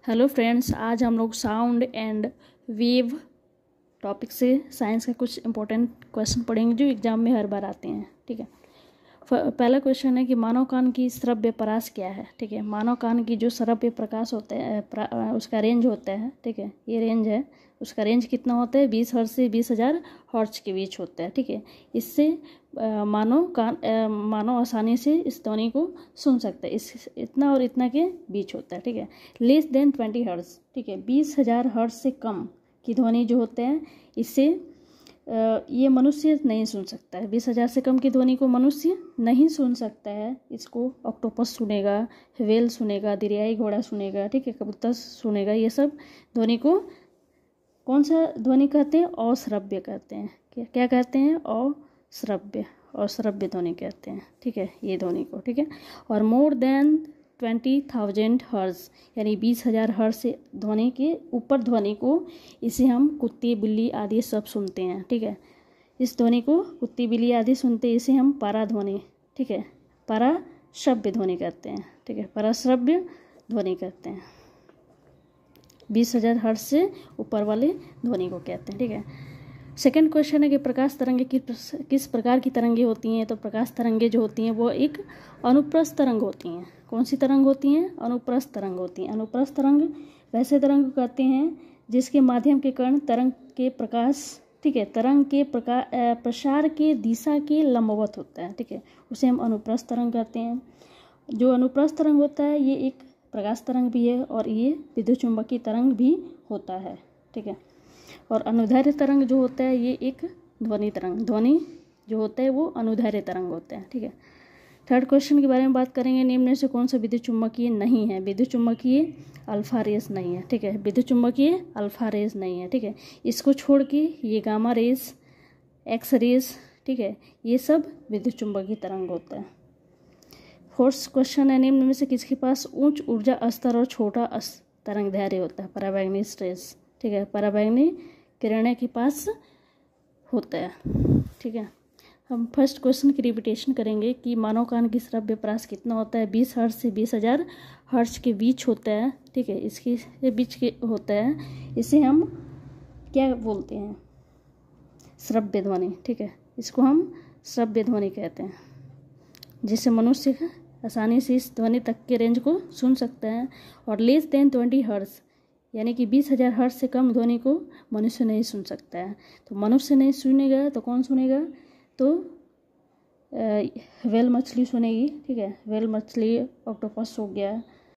Hello friends, आज हम लोग साउंड एंड वेव टॉपिक से साइंस का कुछ इंपॉर्टेंट क्वेश्चन पढ़ेंगे जो एग्जाम में हर बार आते हैं। ठीक है, पहला क्वेश्चन है कि मानव कान की श्रव्य परास क्या है। ठीक है, मानव कान की जो श्रव्य प्रकाश होता है उसका रेंज होता है। ठीक है, ये रेंज है, उसका रेंज कितना होता है 20 हर्ट्ज से 20,000 हर्ट्ज के बीच होता है। ठीक है, इससे मानव आसानी से इस ध्वनि को सुन सकता है। इस इतना और इतना के बीच होता है। ठीक है, लेस देन 20 हर्ट्ज। ठीक है, 20,000 हर्ट्ज से कम की ध्वनि जो होते हैं इससे ये मनुष्य नहीं सुन सकता है। 20,000 से कम की ध्वनि को मनुष्य नहीं सुन सकता है। इसको ऑक्टोपस सुनेगा, व्हेल सुनेगा, दरियाई घोड़ा सुनेगा। ठीक है, कबूतर सुनेगा। ये सब ध्वनि को कौन सा ध्वनि कहते हैं? अश्रव्य कहते हैं। क्या कहते हैं? अश्रव्य ध्वनि कहते हैं। ठीक है, ये ध्वनि को। ठीक है, और मोर देन 20,000 हर्ट्ज यानी 20,000 हर्ट्ज से ध्वनि के ऊपर ध्वनि को इसे हम कुत्ते बिल्ली आदि सब सुनते हैं। ठीक है, इस ध्वनि को कुत्ती बिल्ली आदि सुनते हैं, इसे हम पराध्वनि, ठीक है, पराश्रव्य ध्वनि कहते हैं। ठीक है, पराश्रव्य ध्वनि कहते हैं। 20,000 हर्ट्ज से ऊपर वाले ध्वनि को कहते हैं। ठीक है, सेकंड क्वेश्चन है कि प्रकाश तरंगे किस प्रकार की तरंगे होती हैं। तो प्रकाश तरंगे जो होती हैं वो एक अनुप्रस्थ तरंग होती हैं। कौन सी तरंग होती हैं? अनुप्रस्थ तरंग होती हैं। अनुप्रस्थ तरंग वैसे तरंग को कहते हैं जिसके माध्यम के कण तरंग के प्रकाश, ठीक है, तरंग के प्रसार के दिशा के लंबवत होता है। ठीक है, उसे हम अनुप्रस्थ तरंग कहते हैं। जो अनुप्रस्थ तरंग होता है ये एक प्रकाश तरंग भी है और ये विद्युत चुम्बकीय तरंग भी होता है। ठीक है, और अनुदैर्ध्य तरंग जो होता है ये एक ध्वनि जो होता है वो अनुदैर्ध्य तरंग होता है। ठीक है, थर्ड क्वेश्चन के बारे में बात करेंगे। निम्न में से कौन सा विद्युत चुम्बकीय नहीं है? विद्युत चुम्बकीय अल्फा रेज नहीं है। ठीक है, विद्युत चुम्बकीय अल्फा रेज नहीं है। ठीक है, इसको छोड़ के ये गामा रेज, एक्स रेज, ठीक है, ये सब विद्युत चुम्बकीय तरंग होता है। फोर्थ क्वेश्चन है, निम्न में से किसके पास उच्च ऊर्जा स्तर और छोटा तरंग दैर्ध्य होता है? पराबैंगनी रेज, ठीक है, पराबैंगनी किरणें के पास होता है। ठीक है, हम फर्स्ट क्वेश्चन की रिपीटेशन करेंगे कि मानव कान की श्रव्य परास कितना होता है? 20 हर्ट्ज से 20,000 हर्ट्ज के बीच होता है। ठीक है, इसके बीच के होता है। इसे हम क्या बोलते हैं? श्रव्य ध्वनि। ठीक है, इसको हम श्रव्य ध्वनि कहते हैं, जिससे मनुष्य आसानी से इस ध्वनि तक के रेंज को सुन सकता है। और लेस देन 20 हर्ट्ज यानी कि 20,000 हर्ट्ज से कम ध्वनि को मनुष्य नहीं सुन सकता है। तो मनुष्य नहीं सुनेगा तो कौन सुनेगा? तो व्हेल मछली सुनेगी। ठीक है, व्हेल मछली, ऑक्टोपस हो गया,